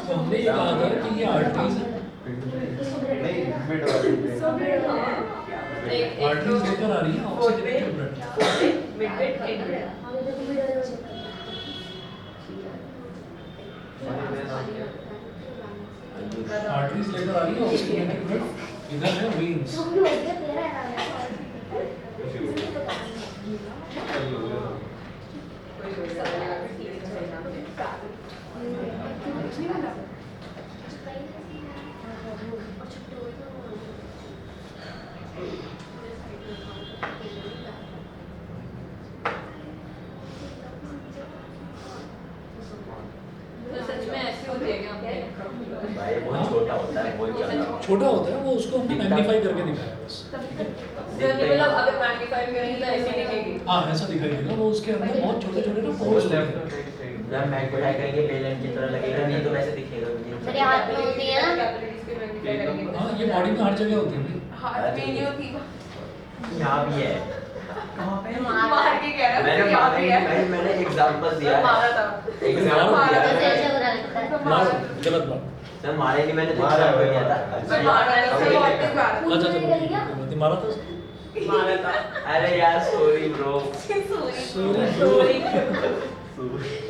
तो हमने ये कहा था कि ये आर्टरीज नहीं मिड वाली आर्टरीज लेकर आ रही है ऑक्सीजन आर्टरीज लेकर आ रही है ऑक्सीजनेटेड ब्लड इधर है वेन्स भाई बहुत छोटा होता है, बहुत ज्यादा छोटा होता है वो, उसको हमने मैग्नीफाई करके दिखाया बस। मतलब अगर मैग्नीफाई करेंगे तो ऐसे दिखेगी। हाँ ऐसा दिखाई देगा, वो उसके अंदर बहुत छोटे छोटे ना पोर्स होते हैं। जब मैग्नीफाई करेंगे बेलन की तरह लगेगा, नहीं तो वैसे दिखेगा भी नहीं। मेरे हाथ में होती है ना। हाँ ये बॉडी में हर जगह होती है। हाथ में नहीं होती। यहाँ भी है। मार के कह रहा हूँ मैंने यहाँ भी है। मैंने एग्जांपल दिया है। मारा था। एग्जांपल मारा दिया था। ऐसे है। ऐसे बुरा लगता है। मारो, गलत बात। सर मारे नहीं, मैंने मारा एग्जांपल दिया था। मैं मारा था, सही बात है, मारा था। अच्छा चलो मारा था उसको? मारा था। अरे यार सॉरी ब्रो। Sorry, bro.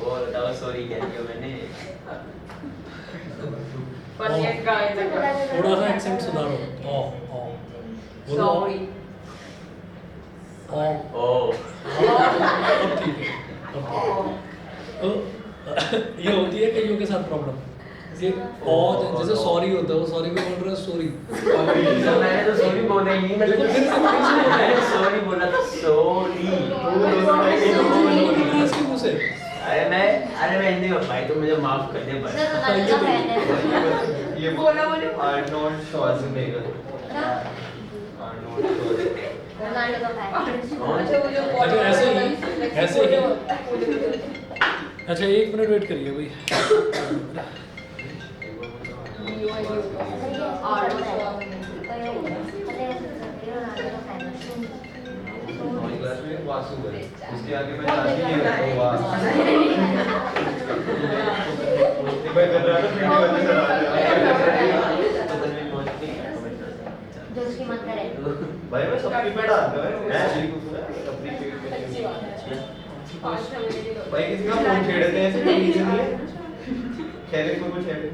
और बताओ सॉरी कह दिया मैंने। पर ये गाय लगा। थोड़ा सा एक्सेंट सुधारो। ओ ओ बोलो Sorry। ओ ओ अब ठीक है अब ठीक है। ये होती है कईयों के साथ प्रॉब्लम ये और जैसे सॉरी होता है, वो सॉरी को बोल रहा है सॉरी। तो मैंने तो सॉरी बोला ही नहीं, मैंने सॉरी बोला था सॉरी। इसके मुंह से अरे मैं हिंदी में भाई, तो मुझे माफ कर दे भाई। सर रोनाल्डो का फैन है। ये बोला बोले। आर्नोल्ड श्वार्ज़नेगर रोनाल्डो का फैन है। अच्छा ऐसे ही अच्छा 1 मिनट वेट करिए भाई। हमारी क्लास में वासु है, उसके आगे मैं नाची नहीं हूँ, वो वास। एक बार कर रहा था, फिर बच्चे चला गया। जो उसकी मन करे। भाई मैं सबकी पे डालता हूँ, मैं अपनी पेट पे नहीं। भाई किसी का फोन छेड़ते हैं ऐसे कोई रीजन नहीं है। खैरियत को कुछ छेड़े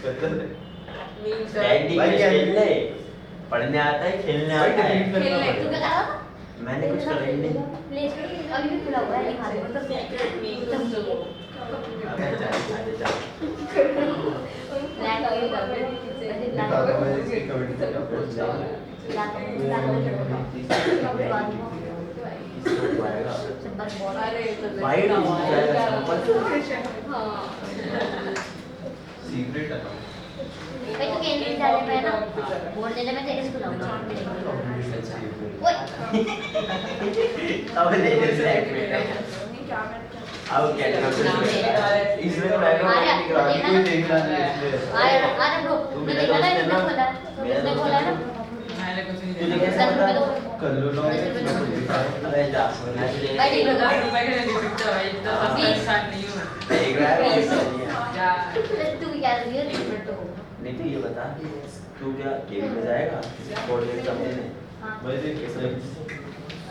बेहतर है। कैंडी भाई क्या खेलने पढ़ने आता है, खेलने भाई आता है। डिलीट करना तू क्या पड़ेगा। करा था? मैंने कुछ करा ही नहीं। प्ले स्टोर अभी भी खुला हुआ है, नहीं खाते मतलब अबे जा जा। ब्लैक ऑयल कर दे। दिखा दो मैं इसकी कमेंट करके आपको बताऊँ। वाइट हो जाएगा सैंपल। सीक्रेट है ना। भाई तू केंद्रीय विद्यालय में है ना, बोर्ड देने में तेरे स्कूल आऊंगा। ओए अब ले ले ब्लैक में। अब क्या इसमें बैकग्राउंड निकला कोई देखना नहीं इसलिए। अरे ब्रो तू तू मेरा देखा ना दोस्त है इसने ना? खोला, मेरा इसने दोस्त खोला है ना। ना? तुझे कैसे दस रुपए पता? दो। कर लो ना दस रुपए दो। अबे जा मैं तुझे भाई ठीक लगा। देख रहा है वो सब नहीं है। तू क्या कर रही है? नहीं तो ये बता तू क्या गेम में जाएगा बोर्ड एग्जाम देने? हाँ। भाई देख कैसे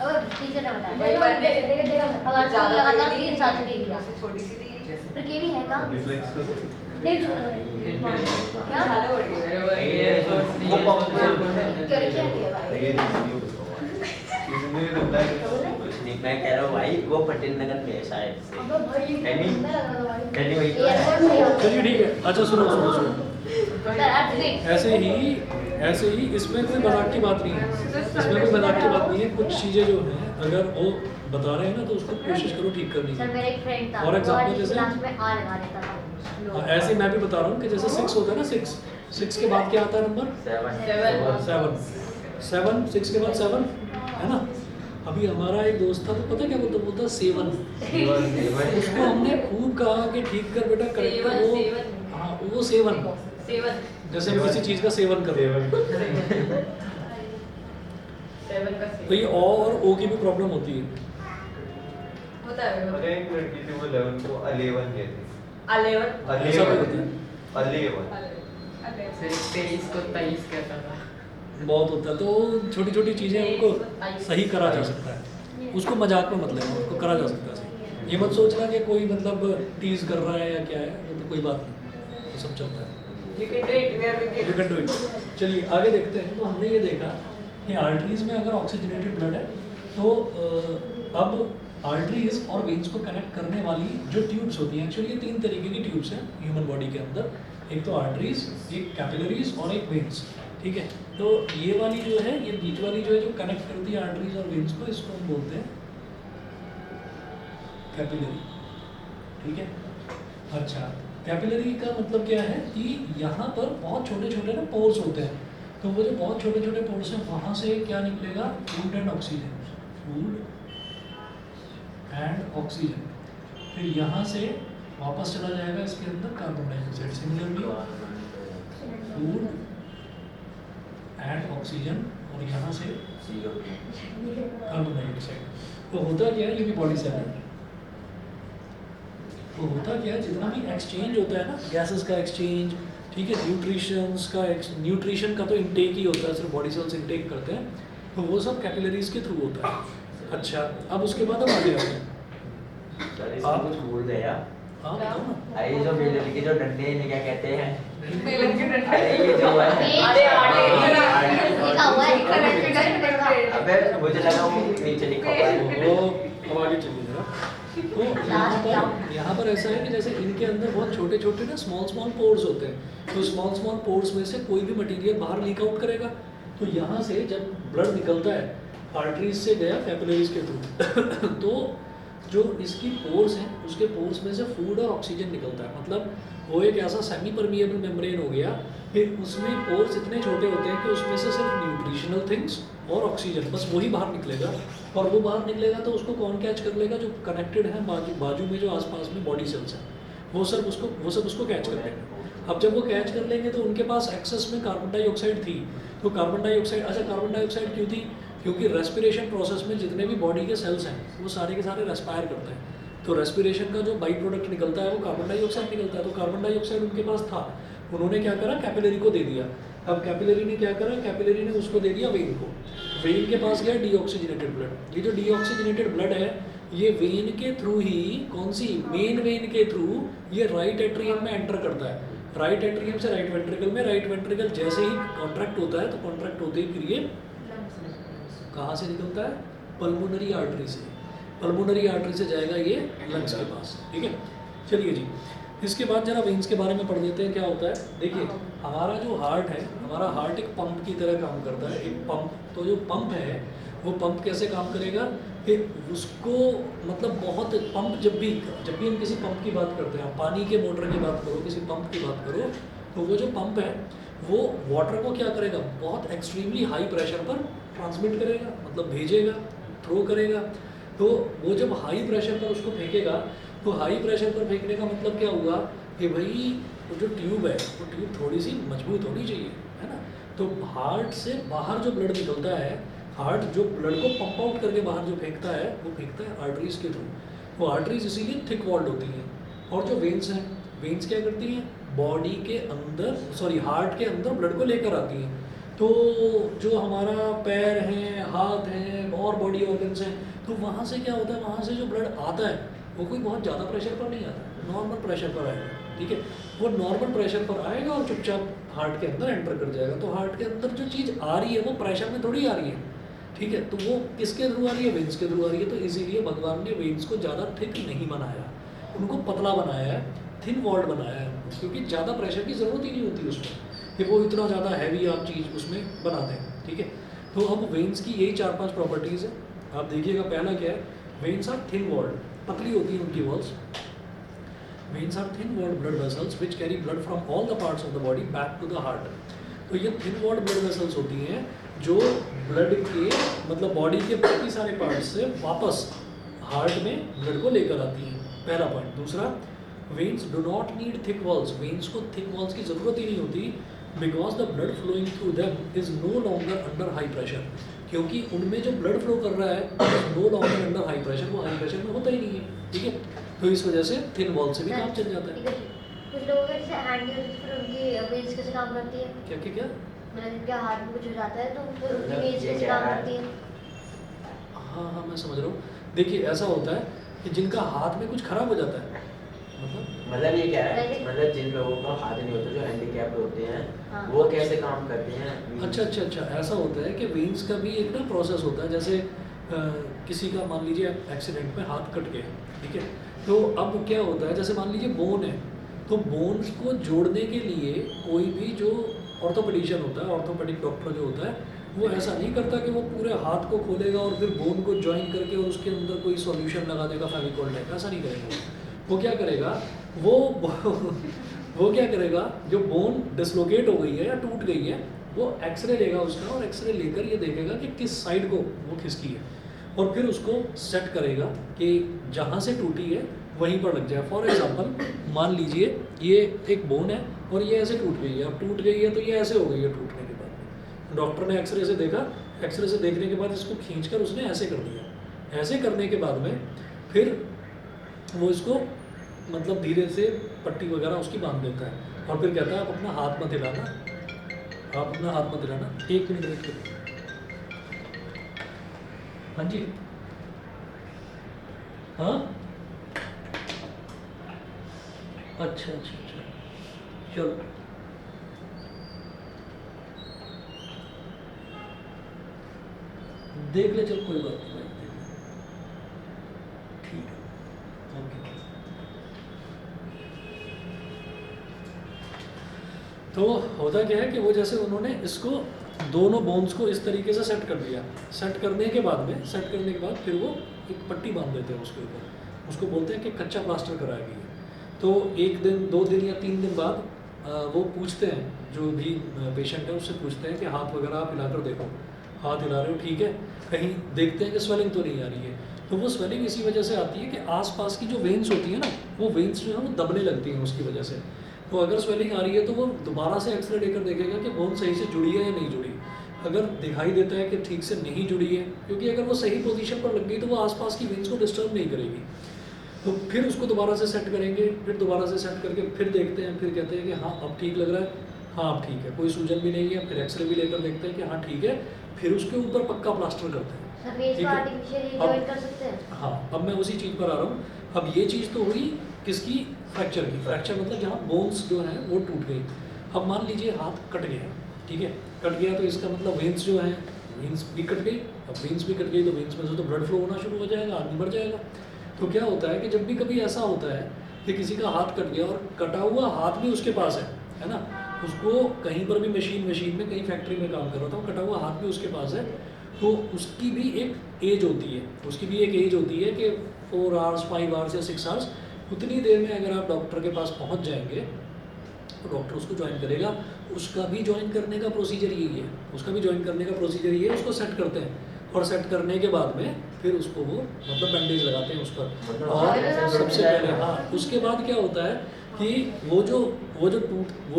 अब टीचर ने बताया। भाई पढ़ने अगर तू लगातार 3 साल से देख लिया छोटी सी थी। फिर केवी है का? रिफ्लेक्स को नहीं क्या? वो पॉप क्या किया भाई? ये रिव्यू इसने रिप्लाई कुछ नहीं, मैं कह रहा हूँ भाई वो पटेल नगर में है शायद से। अबे भाई नहीं नहीं वही तो एयरपोर्ट है। से चलिए ठीक है। अच्छा सुनो सुनो सुनो ऐसे ऐसे ही इसमें कोई मजाक की बात नहीं है। इसमें कोई मजाक की बात नहीं है। कुछ चीज़ें जो हैं अगर वो बता रहे हैं ना तो उसको कोशिश करो ठीक करने सर की। मेरा एक फ्रेंड था For example, वो जैसे- क्लास में आ लगा देता था। हाँ, ऐसे ही मैं भी बता रहा हूँ कि जैसे 6 होता है ना 6 के बाद क्या आता है नंबर 7 6 के बाद 7 है ना। अभी हमारा एक दोस्त था तो पता क्या बोलता 7 उसको हमने खूब कहा कि ठीक कर बेटा करेक्ट कर वो। हाँ वो 7 जैसे हम किसी चीज़ का सेवन कर रहे हैं तो ये और ओ की भी प्रॉब्लम होती है। होता है अरे एक लड़की थी वो 11 को 11 कहती ऐसा भी होता है। अर्ली है बहुत। सिर्फ 23 को 23 कहता था। बहुत होता है, तो छोटी छोटी चीज़ें उनको सही करा जा सकता है, उसको मजाक में मत लेना, उसको करा जा सकता है सही। ये मत सोचना कि कोई मतलब टीज कर रहा है या क्या है, वो तो कोई बात नहीं, वो सब चलता है। You can do it. We are with You you. can do it. चलिए आगे देखते हैं। तो हमने ये देखा कि आर्टरीज में अगर ऑक्सीजनेटेड ब्लड है तो अब आर्टरीज और वेन्स को कनेक्ट करने वाली जो ट्यूब्स होती हैं, एक्चुअली ये 3 तरीके की ट्यूब्स हैं ह्यूमन बॉडी के अंदर, एक तो आर्टरीज, एक कैपिलरीज और एक वेन्स, ठीक है। तो ये वाली जो है, ये बीच वाली जो है जो कनेक्ट करती है आर्टरीज और वेन्स को, इसको हम बोलते हैं कैपिलरी, ठीक है। अच्छा, कैपिलरी का मतलब क्या है कि यहाँ पर बहुत छोटे छोटे ना पोर्स होते हैं, तो वो जो बहुत छोटे छोटे पोर्स हैं वहाँ से क्या निकलेगा, food and oxygen, food and oxygen, फिर यहाँ से वापस चला जाएगा इसके अंदर carbon dioxide, similarly food and oxygen, और यहाँ से कार्बन डाइऑक्साइड। तो होता क्या है, ये भी बॉडी सेल है, तो होता क्या है, जितना भी एक्सचेंज होता है ना, गैसेस का एक्सचेंज, ठीक है, न्यूट्रिशन का तो इंटेक ही होता है, सिर्फ बॉडी सेल्स इंटेक करते हैं, तो वो सब कैपिलरीज के थ्रू होता है। अच्छा, अब उसके बाद हम आगे आते हैं। सर इसमें कुछ भूल गए यार। हाँ बताओ ना। अरे ये जो बेलन के जो डंडे हैं इन्हें क्या कहते हैं? Belan के डंडे। अरे ये जो है अरे आटे। लिखा हुआ है। अबे मुझे लगा वो नीचे लिखा हुआ है। वो अब आगे चलिए जरा। तो यहाँ पर ऐसा है कि जैसे इनके अंदर बहुत छोटे छोटे ना स्मॉल पोर्स होते हैं, तो स्मॉल पोर्स में से कोई भी मटेरियल बाहर लीक आउट करेगा, तो यहाँ से जब ब्लड निकलता है आर्टरीज से गया कैपिलरीज के थ्रू तो जो इसकी पोर्स हैं उसके पोर्स में से फूड और ऑक्सीजन निकलता है, मतलब वो एक ऐसा सेमी परमिएबल मेम्ब्रेन हो गया कि उसमें पोर्स इतने छोटे होते हैं कि उसमें से सिर्फ न्यूट्रिशनल थिंग्स और ऑक्सीजन बस वही बाहर निकलेगा, और वो बाहर निकलेगा तो उसको कौन कैच कर लेगा, जो कनेक्टेड है बाजू में जो आसपास में बॉडी सेल्स हैं वो सब उसको कैच कर लेंगे। अब जब वो कैच कर लेंगे तो उनके पास एक्सेस में कार्बन डाइऑक्साइड थी, तो कार्बन डाइऑक्साइड, अच्छा कार्बन डाइऑक्साइड क्यों थी, क्योंकि रेस्पिरेशन प्रोसेस में जितने भी बॉडी के सेल्स हैं वो सारे के सारे रेस्पायर करते हैं, तो रेस्पिरेशन का जो बाई प्रोडक्ट निकलता है वो कार्बन डाइऑक्साइड निकलता है, तो कार्बन डाइऑक्साइड उनके पास था, उन्होंने क्या करा, कैपिलरी को दे दिया। अब कैपिलरी ने क्या करा, कैपिलरी ने उसको दे दिया वेन को, वेन के पास गया डीऑक्सीजनेटेड ब्लड, ये जो डीऑक्सीजनेटेड ब्लड है ये वेन के थ्रू ही, कौन सी, मेन वेन के थ्रू ये राइट एट्रियम में एंटर करता है, राइट एट्रियम से राइट वेंट्रिकल में, राइट वेंट्रिकल जैसे ही कॉन्ट्रैक्ट होता है तो कॉन्ट्रैक्ट होते ही फिर ये कहाँ से निकलता है, पल्मोनरी आर्टरी से, पल्मोनरी आर्टरी से जाएगा ये लंग्स के पास, ठीक है। चलिए जी, इसके बाद जरा वेन्स के बारे में पढ़ लेते हैं क्या होता है। देखिए हमारा जो हार्ट है, हमारा हार्ट एक पंप की तरह काम करता है, एक पंप, तो जो पंप है वो पंप कैसे काम करेगा कि उसको, मतलब बहुत पंप, जब भी हम किसी पंप की बात करते हैं, पानी के मोटर की बात करो, किसी पंप की बात करो, तो वो जो पंप है वो वाटर को क्या करेगा, बहुत एक्सट्रीमली हाई प्रेशर पर ट्रांसमिट करेगा, मतलब भेजेगा, थ्रो करेगा, तो वो जब हाई प्रेशर पर उसको फेंकेगा, तो हाई प्रेशर पर फेंकने का मतलब क्या हुआ कि भाई वो जो ट्यूब है वो ट्यूब थोड़ी सी मजबूत होनी चाहिए, है ना। तो हार्ट से बाहर जो ब्लड निकलता है, हार्ट जो ब्लड को पंप आउट करके बाहर जो फेंकता है वो फेंकता है आर्टरीज के थ्रू, वो आर्टरीज इसीलिए थिक वॉल्ड होती हैं। और जो वेन्स हैं, वेन्स क्या करती हैं, बॉडी के अंदर, सॉरी हार्ट के अंदर ब्लड को लेकर आती हैं, तो जो हमारा पैर हैं, हाथ हैं और बॉडी ऑर्गन्स हैं, तो वहाँ से क्या होता है, वहाँ से जो ब्लड आता है वो कोई बहुत ज़्यादा प्रेशर पर नहीं आता, नॉर्मल प्रेशर पर आएगा, ठीक है, वो नॉर्मल प्रेशर पर आएगा और चुपचाप हार्ट के अंदर एंटर कर जाएगा। तो हार्ट के अंदर जो चीज़ आ रही है वो प्रेशर में थोड़ी आ रही है, ठीक है, तो वो किसके थ्रू आ रही है, वेन्स के थ्रू आ रही है। तो इसीलिए भगवान ने वेन्स को ज़्यादा थिक नहीं बनाया, उनको पतला बनाया है, थिन वॉल्ड बनाया है, क्योंकि ज़्यादा प्रेशर की ज़रूरत ही नहीं होती उसमें कि वो इतना ज़्यादा हैवी आप चीज़ उसमें बना दें, ठीक है। तो अब वेन्स की यही 4-5 प्रॉपर्टीज़ है, आप देखिएगा। पहला क्या है, वेन्स आर थिन वॉल्ड, पतली होती हैं उनकी walls. Veins are thin walled blood vessels which carry blood from all the parts of the body back to the heart. तो ये थिन वॉल्ड ब्लड वेसल्स होती हैं जो ब्लड के, मतलब बॉडी के बाकी सारे पार्ट्स से वापस हार्ट में ब्लड को लेकर आती हैं, पहला पॉइंट। दूसरा, veins do not need thick walls, veins को थिक वॉल्स की ज़रूरत ही नहीं होती, because the blood flowing through them is no longer under high pressure, क्योंकि उनमें जो ब्लड फ्लो कर रहा है no longer under high pressure, वो हाई प्रेशर में होता ही नहीं है, ठीक है। तो इस वजह से थिन वॉल से भी काम चल जाता है। कुछ कुछ लोगों के जैसे हैंडी होती है, फिर उनकी वेन्स कैसे काम करती है? क्या क्या क्या? मतलब जिनके हाथ में कुछ हो जाता है तो फिर उनकी मतलब वेन्स ये कैसे क्या काम है? करती है? हाँ हाँ मैं समझ रहा हूँ। देखिए ऐसा होता है कि जिनका हाथ में कुछ खराब हो जाता है, मतलब ये क्या है, Like- मतलब जिन लोगों का हाथ नहीं होता, जो हैंडीकैप होते हैं, हाँ। वो कैसे काम करते हैं? अच्छा, ऐसा होता है कि वेन्स का भी एक ना प्रोसेस होता है। जैसे किसी का मान लीजिए एक्सीडेंट में हाथ कट गया, ठीक है, तो अब क्या होता है, जैसे मान लीजिए बोन है, तो बोन्स को जोड़ने के लिए कोई भी जो ऑर्थोपेडिशियन होता है, ऑर्थोपेडिक डॉक्टर जो होता है, वो ऐसा नहीं करता कि वो पूरे हाथ को खोलेगा और फिर बोन को ज्वाइन करके और उसके अंदर कोई सॉल्यूशन लगा देगा फेविकॉल टाइप, ऐसा नहीं करेगा। वो क्या करेगा, वो क्या करेगा, जो बोन डिसलोकेट हो गई है या टूट गई है, वो एक्सरे लेगा उसका, और एक्सरे लेकर ये देखेगा कि किस साइड को वो खिसकी है, और फिर उसको सेट करेगा कि जहाँ से टूटी है वहीं पर लग जाए। फॉर एग्जांपल मान लीजिए ये एक बोन है और ये ऐसे टूट गई है, अब टूट गई है तो ये ऐसे हो गई है टूटने के बाद। डॉक्टर ने एक्सरे से देखा, एक्सरे से देखने के बाद इसको खींचकर उसने ऐसे कर दिया। ऐसे करने के बाद में फिर वो इसको मतलब धीरे से पट्टी वगैरह उसकी बांध देता है, और फिर कहता है आप अपना हाथ मत हिलाना, आप अपना हाथ मत हिलाना, 1 मिनट वेट करो। हाँ जी, हाँ, अच्छा, चलो देख ले, चल कोई बात नहीं भाई, देख ले। ठीक है, ओके। तो होता क्या है कि वो जैसे उन्होंने इसको दोनों बोन्स को इस तरीके से सेट कर दिया। सेट करने के बाद फिर वो एक पट्टी बांध देते हैं उसके ऊपर, उसको बोलते हैं कि कच्चा प्लास्टर कराया गया। तो 1 दिन 2 दिन या 3 दिन बाद वो पूछते हैं, जो भी पेशेंट है उससे पूछते हैं कि हाथ वगैरह आप हिलाकर देखो, हाथ हिला रहे हो ठीक है, कहीं देखते हैं कि स्वेलिंग तो नहीं आ रही है। तो वो स्वेलिंग इसी वजह से आती है कि आसपास की जो वेन्स होती है ना, वो वेन्स जो है वो दबने लगती हैं उसकी वजह से। तो अगर स्वेलिंग आ रही है तो वो दोबारा से एक्सरे लेकर देखेगा कि बोन सही से जुड़ी है या नहीं जुड़ी। अगर दिखाई देता है कि ठीक से नहीं जुड़ी है, क्योंकि अगर वो सही पोजीशन पर लग गई तो वो आसपास की वेन्स को डिस्टर्ब नहीं करेगी, तो फिर उसको दोबारा से सेट करेंगे, फिर दोबारा से सेट करके फिर देखते हैं, फिर कहते हैं कि हाँ अब ठीक लग रहा है, हाँ अब ठीक है, कोई सूजन भी नहीं है, फिर एक्सरे भी लेकर देखते हैं कि हाँ ठीक है, फिर उसके ऊपर पक्का प्लास्टर करते हैं। सर वेन्स ठीक को है। आर्टिफिशियली अब- जॉइन कर सकते हैं? हाँ, अब मैं उसी चीज़ पर आ रहा हूँ। अब ये चीज़ तो हुई किसकी, फ्रैक्चर की। फ्रैक्चर मतलब जहाँ बोन्स जो हैं वो टूट गई। अब मान लीजिए हाथ कट गया, ठीक है, कट गया तो इसका मतलब वेन्स जो हैं, वेन्स भी कट गई। अब वेन्स भी कट गई तो वेन्स में से तो ब्लड फ्लो होना शुरू हो जाएगा, आदमी मर जाएगा। तो क्या होता है कि जब भी कभी ऐसा होता है कि किसी का हाथ कट गया और कटा हुआ हाथ भी उसके पास है ना, उसको कहीं पर भी मशीन में कहीं फैक्ट्री में काम कर रहा था, वो कटा हुआ हाथ भी उसके पास है, तो उसकी भी एक एज होती है, कि 4 आवर्स 5 आवर्स या 6 आवर्स, उतनी देर में अगर आप डॉक्टर के पास पहुंच जाएंगे तो डॉक्टर उसको ज्वाइन करेगा। उसका भी ज्वाइन करने का प्रोसीजर यही है, उसको सेट करते हैं, और सेट करने के बाद में फिर उसको वो मतलब बैंडेज लगाते हैं उस पर। मतलब और सबसे पहले हाँ, उसके बाद क्या होता है कि वो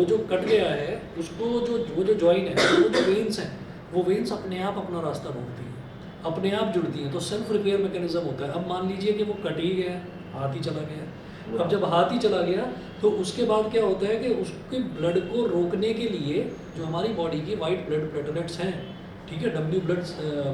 जो कट गया है उसको वो जो ज्वाइन है, वो जो वेन्स हैं, वो वेन्स अपने आप अपना रास्ता ढूंढती हैं, अपने आप जुड़ती हैं, तो सेल्फ रिपेयर मैकेनिज्म होता है। अब मान लीजिए कि वो कट ही गया, हाथ ही चला गया। अब जब हाथ ही चला गया तो उसके बाद क्या होता है कि उसके ब्लड को रोकने के लिए जो हमारी बॉडी की वाइट ब्लड प्लेटलेट्स हैं, ठीक है,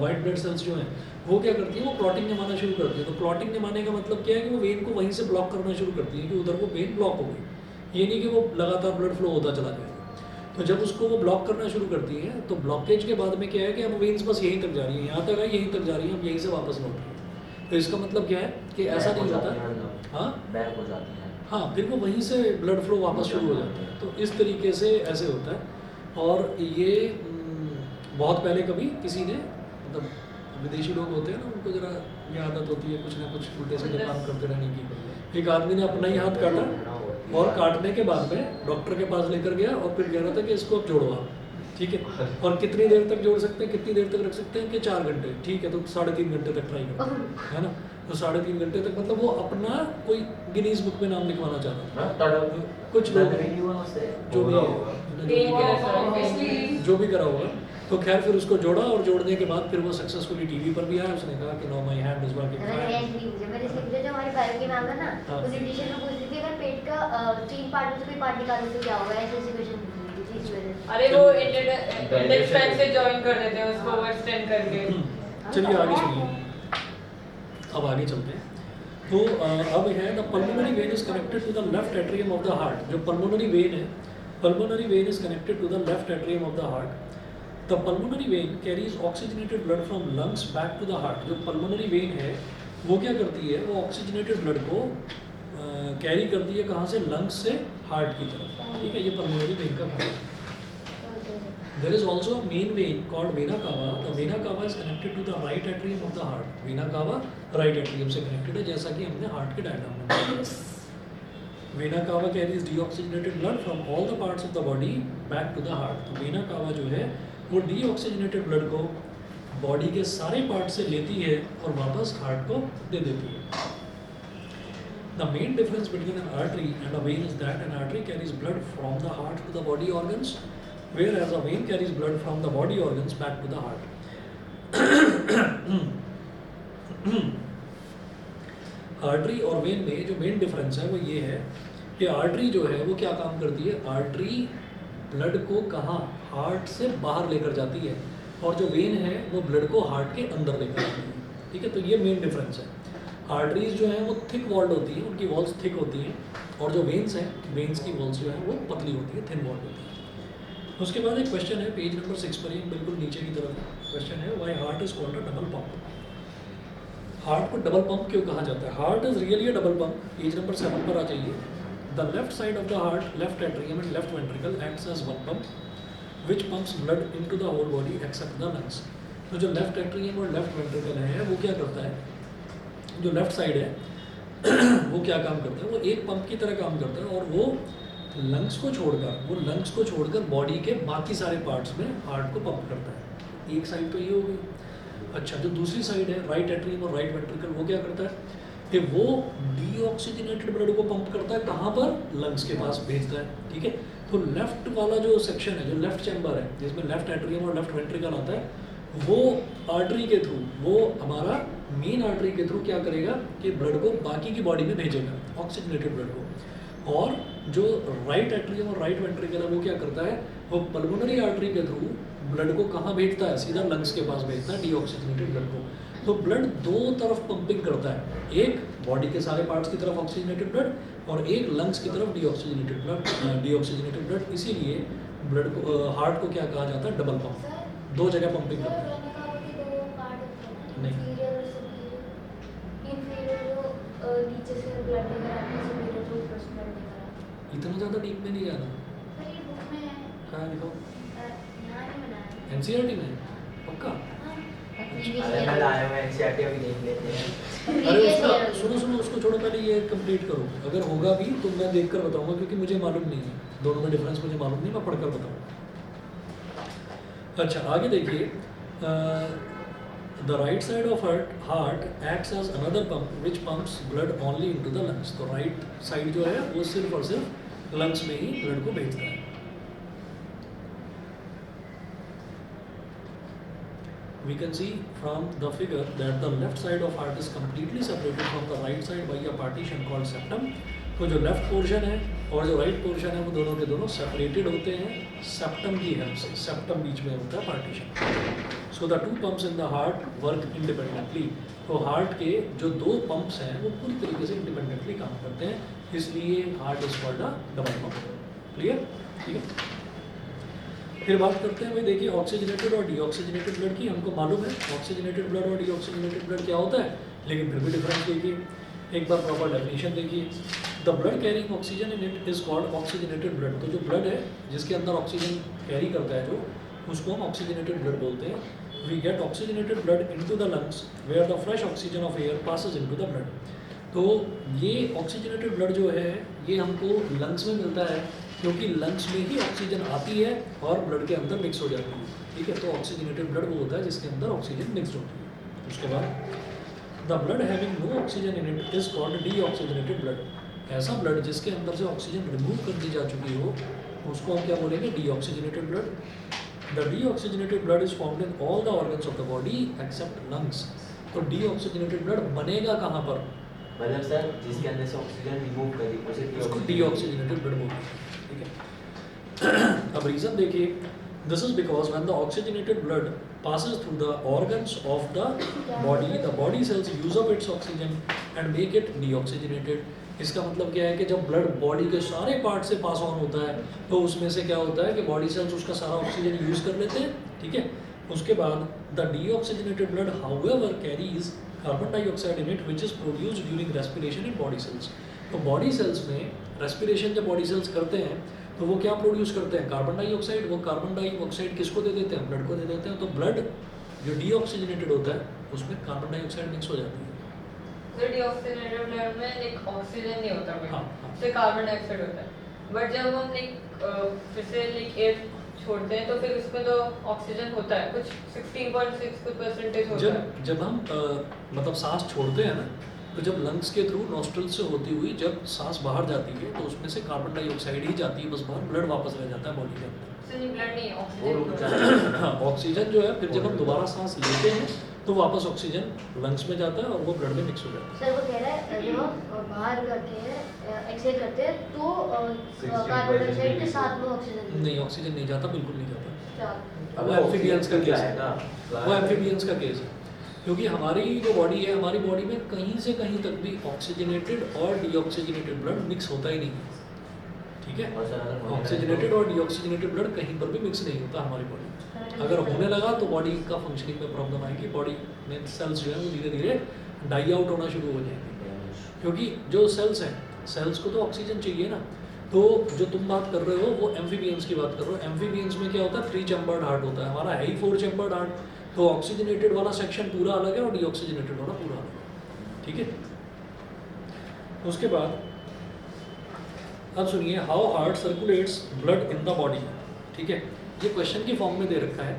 वाइट ब्लड सेल्स जो हैं, वो क्या करती है, वो क्लॉटिंग जमाना शुरू करती है। तो क्लॉटिंग जमाने का मतलब क्या है कि वो वेन को वहीं से ब्लॉक करना शुरू करती है कि उधर वो वेन ब्लॉक हो गई। ये नहीं कि वो लगातार ब्लड फ्लो होता चला जाएगा। तो जब उसको वो ब्लॉक करना शुरू करती है तो ब्लॉकेज के बाद में क्या है कि अब वेन्स बस यहीं तक जा रही है, यहाँ तक आई, यहीं तक जा रही है, अब यहीं से वापस लौट रही है। तो इसका मतलब क्या है कि ऐसा नहीं होता, हाँ बैक हो जाती है, हाँ, फिर वो वहीं से ब्लड फ्लो वापस शुरू हो जाता है। तो इस तरीके से ऐसे होता है। और ये बहुत पहले कभी किसी ने, मतलब विदेशी लोग होते हैं ना, उनको जरा ये आदत होती है कुछ ना कुछ उल्टे सीधे काम करते रहने की। एक आदमी ने अपना ही हाथ काटा, और काटने के बाद में डॉक्टर के पास लेकर गया और फिर कह रहा था कि इसको अब जोड़वा, ठीक है, और कितनी देर तक जोड़ सकते हैं, कितनी देर तक रख सकते हैं कि 4 घंटे, ठीक है, तो 3.5 घंटे तक ट्राई करते हैं, है ना। तो 3.5 घंटे तक मतलब वो अपना कोई गिनीज बुक में नाम लिखवाना चाह रहा था। कुछ लोग जो भी करा होगा, तो खैर फिर उसको जोड़ा और जोड़ने के बाद फिर वो सक्सेसफुली टीवी पर भी आया, उसने कहा कि no my hand is working मैंने सीखा जो हमारे बायो की मैम है ना, हाँ। उस एडिशन में पूछ रही थी अगर पेट का 3 पार्ट में से कोई पार्ट निकालो तो क्या होगा, ऐसे सिचुएशन थी इस वजह से। अरे वो इंडेक्स टाइम से जॉइन कर देते हैं उसको एक्सटेंड करके। चलिए आगे चलिए, अब आगे चलते हैं। तो अब है the pulmonary vein is connected to the left atrium of the heart. जो पल्मोनरी वेन है, pulmonary vein is connected to the left atrium of the heart. The pulmonary vein carries oxygenated blood from lungs back to the heart. जो pulmonary vein है वो क्या करती है, वो oxygenated blood को कैरी करती है कहाँ से, लंग्स से हार्ट की तरफ, ठीक है। ये पल्मोनरी वेन का काम है। There is also a main vein called vena cava. The vena cava is connected to the right atrium of the heart. Vena cava right atrium से connected है, जैसा कि हमने हार्ट के डायग्राम में देखा। Vena cava carries deoxygenated blood from all the parts of the body back to the heart. तो vena cava जो है वो deoxygenated blood को बॉडी के सारे पार्ट से लेती है और वापस हार्ट को दे देती है। The main difference between an artery and a vein is that an artery carries blood from the heart to the body organs, whereas a vein carries blood from the body organs back to the heart. Artery और when में जो main difference है वो ये है कि artery जो है वो क्या काम करती है, आर्टरी ब्लड को कहाँ, हार्ट से बाहर लेकर जाती है, और जो वेन है वो ब्लड को हार्ट के अंदर लेकर जाती है, ठीक है। तो ये मेन डिफरेंस है। आर्टरीज जो हैं वो थिक वॉल्ड होती हैं, उनकी वॉल्स थिक होती हैं, और जो वेन्स हैं, वेन्स की वॉल्स जो है वो पतली होती है, थिन वॉल्ड होती है। उसके बाद एक क्वेश्चन है पेज नंबर 6 पर, ही बिल्कुल नीचे की तरफ क्वेश्चन है, why heart is called a double pump. Heart को डबल पंप क्यों कहा जाता है? Heart is really a double pump. Page number 7 पर आ जाइए। The left side of the heart, left atrium and left ventricle acts as one pump which pumps blood into the whole body except the lungs. तो जो left atrium और left ventricle है वो क्या करता है, जो लेफ्ट साइड है वो क्या काम करता है, वो एक पंप की तरह काम करता है, और वो लंग्स को छोड़कर बॉडी के बाकी सारे पार्ट्स में हार्ट को पंप करता है। एक साइड तो ये हो गई। अच्छा, जो दूसरी साइड है, राइट एट्रियम और राइट वेंट्रिकल, वो क्या करता है कि वो डीऑक्सीजनेटेड ब्लड को पंप करता है, कहाँ पर, लंग्स के पास भेजता है, ठीक है। तो लेफ्ट वाला जो सेक्शन है, जो लेफ्ट चैम्बर है जिसमें लेफ्ट एट्रियम और लेफ्ट वेंट्रिकल आता है, वो आर्टरी के थ्रू, वो हमारा मेन आर्टरी के थ्रू क्या करेगा कि ब्लड को बाकी की बॉडी में भेजेगा, ऑक्सीजनेटेड ब्लड को। और जो राइट एट्रियम और राइट वेंट्रिकल है वो क्या करता है, वो पल्मोनरी आर्टरी के थ्रू ब्लड को कहाँ भेजता है, सीधा लंग्स के पास भेजता है, डीऑक्सीजनेटेड ब्लड को। तो ब्लड दो तरफ पंपिंग करता है, एक बॉडी के सारे पार्ट्स की तरफ ऑक्सीजनेटेड ब्लड और एक लंग्स की तरफ डीऑक्सीजनेटेड ब्लड। इसीलिए ब्लड को, हार्ट को क्या कहा जाता है, डबल पंप, दो जगह पंपिंग करता है। नहीं, इतना ज़्यादा डीप में नहीं जाना। कहाँ लिखो, एनसीईआरटी में पक्का। अरे मैं लाया हूँ एनसीईआरटी, अभी देख लेते हैं। अरे सुनो उसको छोड़ो, पहले ये कंप्लीट करो। अगर होगा भी तो मैं देखकर बताऊंगा, क्योंकि मुझे मालूम नहीं है, दोनों में डिफरेंस मुझे मालूम नहीं, मैं पढ़कर बताऊंगा। अच्छा, आगे देखिए। The right side of heart acts as another pump which pumps blood only into the lungs. तो right side जो है वो सिर्फ और सिर्फ lungs में ही blood को भेजता है। We can see from the figure that the left side of heart is completely separated from the right side by a partition called septum. तो जो लेफ्ट पोर्शन है और जो राइट पोर्शन है वो दोनों के दोनों सेपरेटेड होते हैं सेप्टम की हेल्प से। सेप्टम बीच में होता है partition. So the two pumps in the heart work independently. तो हार्ट के जो दो पंप्स हैं वो पूरी तरीके से इंडिपेंडेंटली काम करते हैं, इसलिए heart is called a double pump. Clear? ठीक है। फिर बात करते हैं भाई, देखिए ऑक्सीजनेटेड और डीऑक्सीजनेटेड ब्लड की। हमको मालूम है ऑक्सीजनेटेड ब्लड और डीऑक्सीजनेटेड ब्लड क्या होता है, लेकिन फिर भी डिफरेंस देखिए, एक बार प्रॉपर डेफिनेशन देखिए। The blood carrying oxygen in it is called oxygenated blood. तो जो ब्लड है जिसके अंदर ऑक्सीजन कैरी करता है, जो उसको हम ऑक्सीजनेटेड ब्लड बोलते हैं। We get oxygenated blood into the lungs where the fresh oxygen of air passes into the blood. तो ये ऑक्सीजनेटेड ब्लड जो है ये हमको लंग्स में मिलता है, क्योंकि लंग्स में ही ऑक्सीजन आती है और ब्लड के अंदर मिक्स हो जाती है। ठीक है, तो ऑक्सीजनेटेड ब्लड वो होता है जिसके अंदर ऑक्सीजन मिक्स होती है। उसके बाद the blood having no oxygen in it is called deoxygenated blood. ऐसा ब्लड जिसके अंदर से ऑक्सीजन रिमूव कर दी जा चुकी हो उसको हम क्या बोलेंगे, deoxygenated blood. The deoxygenated blood is formed in all the organs of the body except lungs. तो deoxygenated blood बनेगा कहाँ पर? मतलब सर जिसके अंदर से ऑक्सीजन रिमूव करी उसे उसको deoxygenated blood बोलते हैं, ठीक है? अब रीजन देखिए, this is because when the oxygenated blood passes through the organs of the body cells use up its oxygen and make it deoxygenated. इसका मतलब क्या है कि जब ब्लड बॉडी के सारे पार्ट से पास ऑन होता है तो उसमें से क्या होता है कि बॉडी सेल्स उसका सारा ऑक्सीजन यूज कर लेते हैं, ठीक है? उसके बाद the deoxygenated blood however carries carbon dioxide in it which is produced during respiration in body cells. तो बॉडी सेल्स में रेस्पिरेशन जब बॉडी सेल्स करते हैं तो वो क्या प्रोड्यूस करते हैं? Carbon dioxide. वो कार्बन डाइऑक्साइड किसको दे देते हैं? ब्लड को दे देते हैं. तो ब्लड जो डीऑक्सीजनेटेड होता है उसमें कार्बन डाइऑक्साइड मिक्स हो जाती है. तो डीऑक्सीजनेटेड ब्लड में लाइक ऑक्सीजन नहीं होता बट हाँ. सिर्फ कार्बन डाइऑक्साइड होता है. बट जब हम लाइक फिर से लाइक एयर छोड़ते हैं तो फिर उसमें तो ऑक्सीजन होता है कुछ 16.6% होता है. जब हम मतलब सांस छोड़ते हैं ना, तो जब लंग्स के थ्रू नॉस्ट्रल से होती हुई जब सांस बाहर जाती है तो उसमें से कार्बन डाइऑक्साइड ही जाती है बस बाहर, ब्लड वापस रह जाता है बॉडी के अंदर. ब्लड नहीं वो रुक ऑक्सीजन. जाता है. हाँ, ऑक्सीजन जो है फिर जब हम दोबारा सांस लेते हैं तो वापस ऑक्सीजन लंग्स में जाता है और वो ब्लड में मिक्स हो जाता है. सर वो कह रहा है जब हम बाहर करते हैं एक्सहेल करते हैं तो कार्बन डाइऑक्साइड के साथ में ऑक्सीजन नहीं, ऑक्सीजन नहीं जाता, बिल्कुल नहीं जाता. अच्छा. वो एम्फीबियंस का केस है. आएगा. वो एम्फीबियंस का केस है क्योंकि हमारी जो बॉडी है, हमारी बॉडी में कहीं से कहीं तक भी ऑक्सीजनेटेड और डीऑक्सीजनेटेड ब्लड मिक्स होता ही नहीं है, ठीक है? और सर अगर ऑक्सीजनेटेड और डीऑक्सीजनेटेड ब्लड कहीं पर भी मिक्स नहीं होता हमारी बॉडी में. अगर होने लगा तो बॉडी का फंक्शनिंग में प्रॉब्लम आएगी. बॉडी में सेल्स जो है वो धीरे धीरे डाई आउट होना शुरू हो जाएंगे क्योंकि जो सेल्स हैं, सेल्स को तो ऑक्सीजन चाहिए ना. तो जो तुम बात कर रहे हो वो एम्फीबियंस की बात कर रहे हो. एम्फीबियंस में क्या होता है? 3 चैम्बर्ड हार्ट होता है. हमारा है ही 4 चैम्बर्ड हार्ट. तो ऑक्सीजनेटेड वाला सेक्शन पूरा अलग है और डीऑक्सीजनेटेड वाला पूरा अलग है, ठीक है? उसके बाद अब सुनिए, how heart circulates blood in the body, ठीक है? ये क्वेश्चन की फॉर्म में दे रखा है.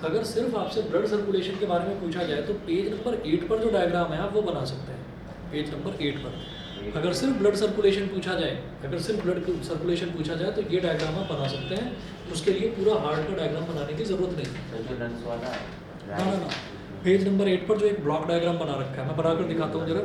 अगर सिर्फ आपसे ब्लड सर्कुलेशन के बारे में पूछा जाए तो पेज नंबर 8 पर जो डायग्राम है आप वो बना सकते हैं. पेज नंबर 8 पर अगर सिर्फ ब्लड सर्कुलेशन पूछा जाए, अगर सिर्फ ब्लड सर्कुलेशन पूछा जाए तो ये डायग्राम आप बना सकते हैं. उसके लिए पूरा हार्ट का डायग्राम बनाने की ज़रूरत नहीं है. जो लंग्स वाला है. ना. पेज नंबर 8 पर जो एक ब्लॉक डायग्राम बना रखा है मैं बनाकर दिखाता हूँ जरा.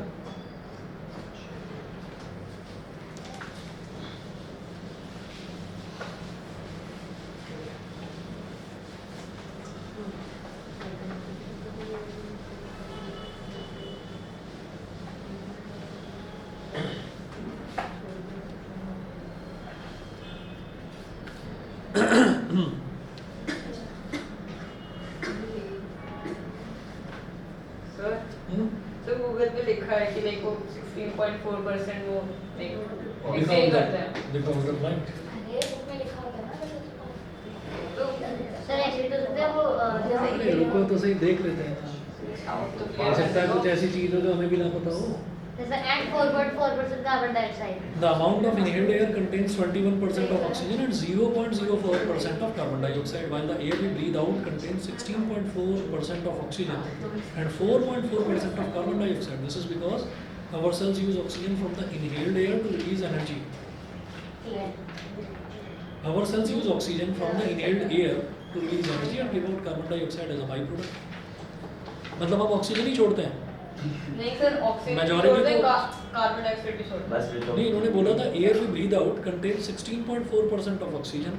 तो गूगल पे लिखा है कि लाइक वो 16.4% वो लाइक दिखाओ एक्सहेल करते हैं. दिखाओ उधर ब्लैंक. अरे बुक में लिखा होता है ना. तो सर ऐसे तो सकते हैं वो अरे रुको तो सही, देख लेते हैं. तो हो सकता है कुछ ऐसी चीज़ हो जो हमें भी ना पता हो. जैसे and 4.4% carbon dioxide. The amount of inhaled air contains 21% of oxygen and 0.04% of carbon dioxide, while the air we breathe out contains 16.4% of oxygen and 4.4% of carbon dioxide. This is because our cells use oxygen from the inhaled air to release energy. Our cells use oxygen from the inhaled air to release energy and give out carbon dioxide as a byproduct. मतलब हम oxygen ही छोड़ते हैं. नहीं sir oxygen Majority छोड़ते हैं, तो- carbon dioxide भी छोड़ते हैं. बस फिर तो नहीं, इन्होंने बोला था air we breathe out contains 16.4% of oxygen.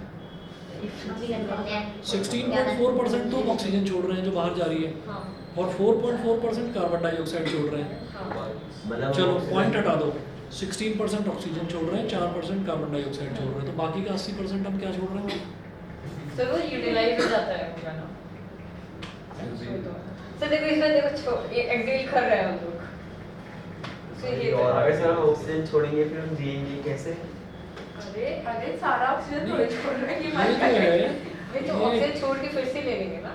16.4% तो हम ऑक्सीजन छोड़ रहे हैं जो बाहर जा रही है हाँ. और 4.4% कार्बन डाइऑक्साइड छोड़ रहे हैं. मतलब चलो पॉइंट हटा दो. 16% ऑक्सीजन छोड़ रहे हैं, 4% कार्बन डाइऑक्साइड छोड़ रहे हैं, तो बाकी का 80% हम क्या छोड़ रहे हैं? सर वो यूटिलाइज हो जाता है पूरा ना. सर देखो इसमें देखो ये एक्सहेल कर रहे हैं हम लोग. तो ये और अगर सर हम ऑक्सीजन छोड़ेंगे फिर हम जिएंगे कैसे? अरे सारा ऑक्सीजन तो छोड़ रहे हैं ये जो है ये तो ऑक्सीजन छोड़ के फिर से ले लेंगे ना.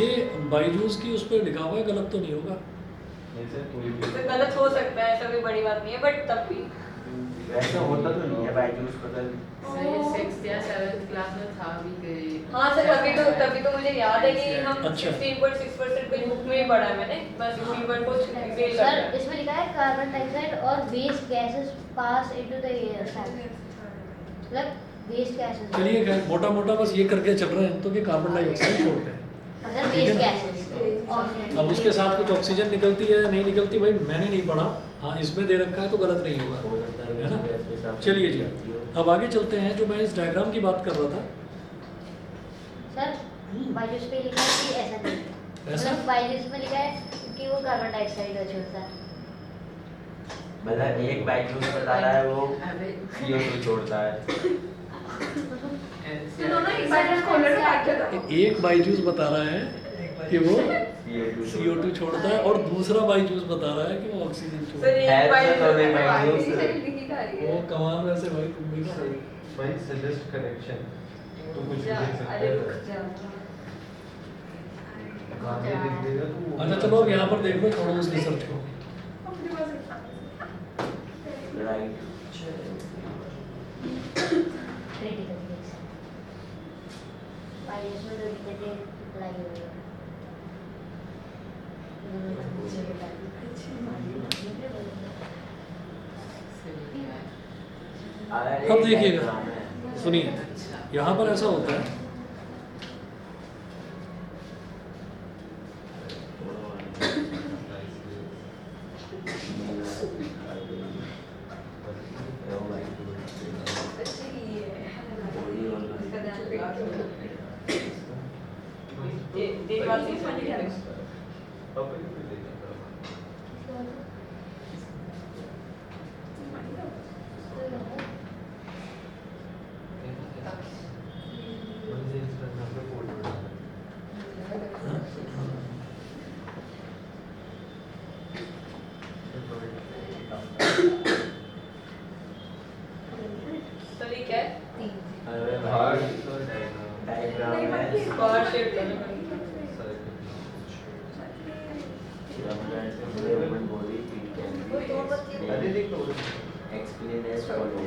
ये बायजूस की उस पर लिखा हुआ है, गलत तो नहीं होगा? तो गलत हो सकता है, ऐसा कोई बड़ी बात नहीं है, बट तब भी ऐसा होता तो नहीं है बायजूस बदल. हाँ सर तभी तो मुझे याद है कि हम अच्छा। 16.6% कुछ बुक में ही पढ़ा है मैंने. मैं 16.4 एक्सहेल करता सर है. इसमें लिखा है कार्बन डाइऑक्साइड और waste gases pass into the air. मतलब वेस्ट गैसेस चलिए खैर मोटा मोटा बस ये करके चल रहे हैं तो कि कार्बन डाइऑक्साइड छोड़ते हैं। मतलब ठीक है वेस्ट ना? गैसेस अब उसके साथ कुछ ऑक्सीजन निकलती है या नहीं निकलती भाई मैंने नहीं पढ़ा, हाँ इसमें दे रखा है तो गलत नहीं होगा, है ना। चलिए जी अब आगे चलते हैं। जो मैं इस डायग्राम की बात कर रहा था, सर बायोस पे लिखा है कि ऐसा नहीं है। ऐसा? मतलब बायोस में लिखा है कि वो कार्बन डाइऑक्साइड छोड़ता है। मतलब एक बाइजूस बता रहा है वो CO2 छोड़ता है। तो दोनों एक बार खोल लो बात करो। एक बाईजूस बता रहा है कि वो CO2 CO2 छोड़ता है और दूसरा बाईजूस बता रहा है कि वो ऑक्सीजन छोड़ता है। है तो दोनों बाइजूस। वो कमाल वैसे भाई तुम भी ना भाई सजेस्ट करेक्शन तो कुछ भी लिख सकते अरे हैं। रुक जा। आगे लिख देगा तो अच्छा चलो अब यहाँ पर देख लो छोड़ो उस रिसर्च को। राइट। क्रिटिकल केस बायोस में तो लिखते थे अप्लाई हो अब देखिएगा सुनिए यहाँ पर ऐसा होता है देवासी फंड क्या है? अब भी देगा मुझे इंस्टाग्राम पे फोटो डालना सर ये क्या है? अरे हार्ट भाई तो डायग्राम डायग्राम है। स्क्वायर शेप करना। Human body it can be अरे देख लो explained as follow.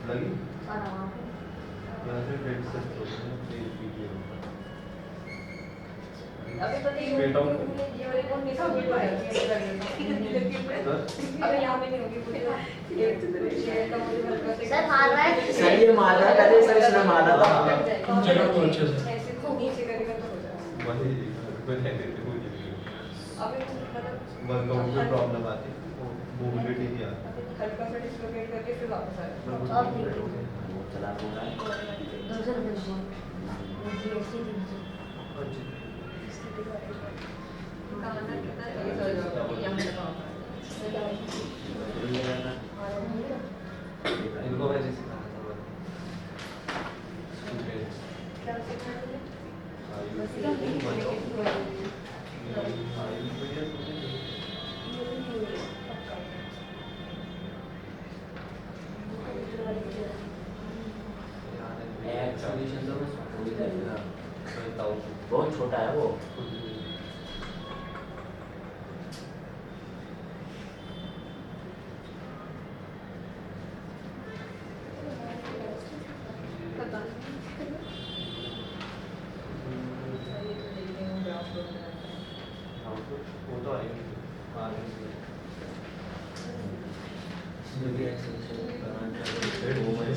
लगी हाँ यहाँ से डेट से प्रोग्राम प्लीज वीडियो अभी पता ही Straight out. ये वाले कौन नहीं था वीडियो है अभी यहाँ पे नहीं होगी पूरी ये शेयर का मुझे हल्का से सर मार रहा है सर ये मार रहा था सर इसने मारा था। तुम चलो तो अच्छे से। ऐसे तो नीचे करेगा तो हो जाएगा वही कोई है देते हो अभी मतलब वर्कआउट में प्रॉब्लम आती है मोबिलिटी नहीं आती अभी हल्का सा डिसलोकेट करके फिर वापस आएगा अब देखिए वो चला पूरा 200 रुपये वो GST 300 कहाना कितना ये चल जाएगा यहाँ से वहाँ इनको वैसे सिखाना था स्टूडेंट्स क्या सिखाएंगे एक्सप्लेनेशन तो बस पूरी तरह बहुत छोटा है वो। वो तो आएंगे इसमें भी एक्सप्लेनेशन करना चाहिए वो मैं